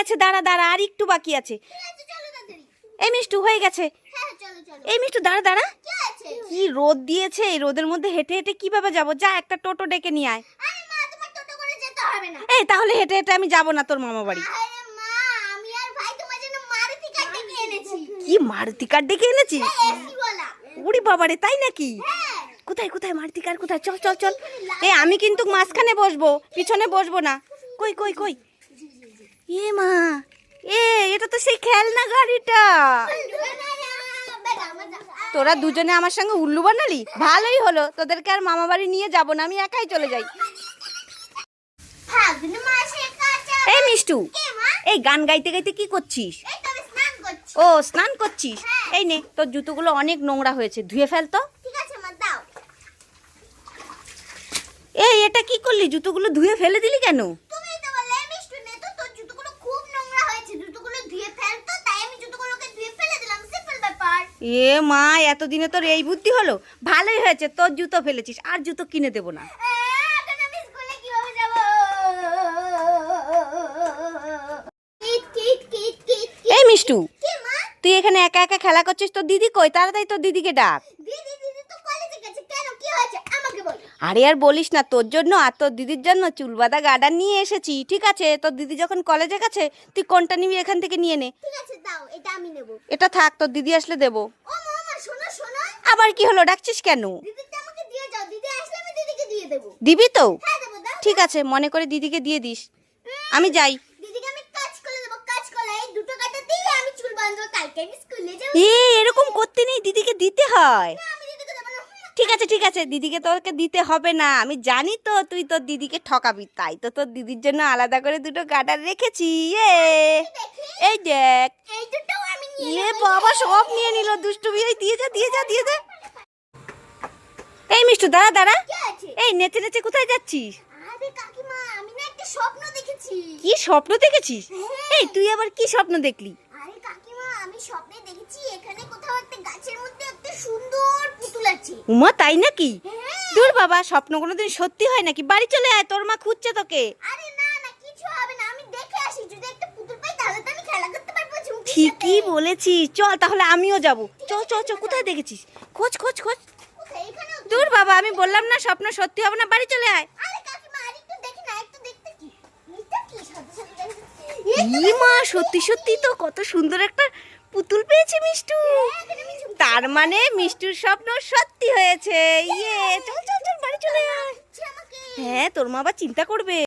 গেছে, দাঁড়া দাঁড়া, আর একটু বাকি আছে। এই মিষ্টু হয়ে গেছে। এই মিষ্টু দাঁড়া দাঁড়া, কি রোদ দিয়েছে, এই রোদের মধ্যে হেঁটে হেঁটে কিভাবে যাব? যা একটা টোটো ডেকে নিয়ে আয়। এই তাহলে হেঁটে হেঁটে আমি যাব না তোর মামা বাড়ি। কি মারুতি কার ডেকে এনেছিস? উড়ি বাবারে, তাই নাকি? কোথায় কোথায় মারুতি কার কোথায়? চল চল চল। এই আমি কিন্তু মাঝখানে বসবো, পিছনে বসবো না। কই কই কই? এ মা, এটা তো সেই খেলনা গাড়িটা। তোরা দুজনে আমার সঙ্গে উল্লু বানালি, ভালোই হলো। তোদেরকে আর মামা বাড়ি নিয়ে যাব না, আমি একাই চলে যাই। এই মিষ্টু, এই গান গাইতে গাইতে কি করছিস? ও স্নান করছিস? এই নে, তোর জুতোগুলো অনেক নোংরা হয়েছে, ধুয়ে ফেল তো। এই এটা কি করলি? জুতোগুলো ধুয়ে ফেলে দিলি কেন? এ মা, এতদিনে তোর এই বুদ্ধি হলো? ভালোই হয়েছে, তোর জুতো ফেলেছিস, আর জুতো কিনে দেবো না। এই মিষ্টু, তুই এখানে একা একা খেলা করছিস, তোর দিদি কই? তাড়াতাড়ি তোর দিদিকে ডাক। আরে আর বলিস না, তোর জন্য আর তোর দিদির জন্য চুল বাঁধা গার্ডার নিয়ে এসেছি। ঠিক আছে, তোর দিদি যখন কলেজে গেছে, তুই কোনটা নিবি এখান থেকে নিয়ে নে। ঠিক আছে, দাও, এটা আমি নেব। এটা থাক, তোর দিদি আসলে দেবো। ও মামা, শোনো শোনো। আবার কি হলো, ডাকছিস কেন? দিদিকে আমাকে দিয়ে যাও, দিদি আসলে আমি দিদিকে দিয়ে দেব। দিবি তো? হ্যাঁ দেব, দাও। ঠিক আছে, মনে করে দিদিকে দিয়ে দিস। আমি যাই। দিদিকে আমি কাজ করে দেব, কাজ করে এই দুটো কাটা দিয়ে আমি চুল বাঁধবো, কালকে আমি স্কুলে যাব। এরকম করতে নেই, দিদিকে দিতে হয়। না, আমি দিদিকে দেব না। ঠিক আছে ঠিক আছে, দিদিকে তোকে দিতে হবে না। আমি জানি তো তুই তোর দিদিকে ঠকাবি, তাই তো তোর দিদির জন্য আলাদা করে দুটো গার্ডার রেখেছি। এই দেখ, এই দুটোও আমি নিয়ে ইয়ে নেব। বাবা, সব নিয়ে নিল দুষ্টুমি। এই দিয়ে যা দিয়ে যা দিয়ে যা। এই মিষ্টু দাঁড়া দাঁড়া, কি আছে? এই নেচে নেচে কোথায় যাচ্ছিস? আরে কাকিমা, আমি না একটা স্বপ্ন দেখেছি। কি স্বপ্ন দেখেছিস? হ্যাঁ। এই তুই আবার কি স্বপ্ন দেখলি? আরে কাকিমা, আমি স্বপ্নে দেখেছি এখানে কোথাও একটা গাছের মধ্যে একটা সুন্দর পুতুল আছে। উমা, তাই নাকি? হ্যাঁ। দূর বাবা, স্বপ্ন কোনোদিন সত্যি হয় নাকি? বাড়ি চলে আয়, তোর মা খুঁজছে তোকে। আরে না না, কিছু হবে না, আমি দেখে আসি। যদি একটা পুতুল পাই তাহলে তো আমি খেলা করতে পারবো ঝুমকির সাথে। ঠিকই বলেছিস, চল তাহলে আমিও যাবো। চল চল চল, কোথায় দেখেছিস? খোঁজ খোঁজ খোঁজ। কোথায়? এখানেও তো। দূর বাবা, আমি বললাম না স্বপ্ন সত্যি হবে না, বাড়ি চলে আয়। আরে কাকিমা, আরেকটু দেখি না, একটু দেখতে কি? এটা কি সাদা সাদা দেখতে? ই মা, সত্যি সত্যি তো কত সুন্দর একটা পুতুল পেয়েছে মিষ্টু। এখানে আমি ঝুমকি তার মানে মিষ্টুর স্বপ্ন সত্যি হয়েছে। ইয়ে, চল চল চল, বাড়ি চলে আয়। দিচ্ছি আমাকে। হ্যাঁ, তোর মা আবার চিন্তা করবে।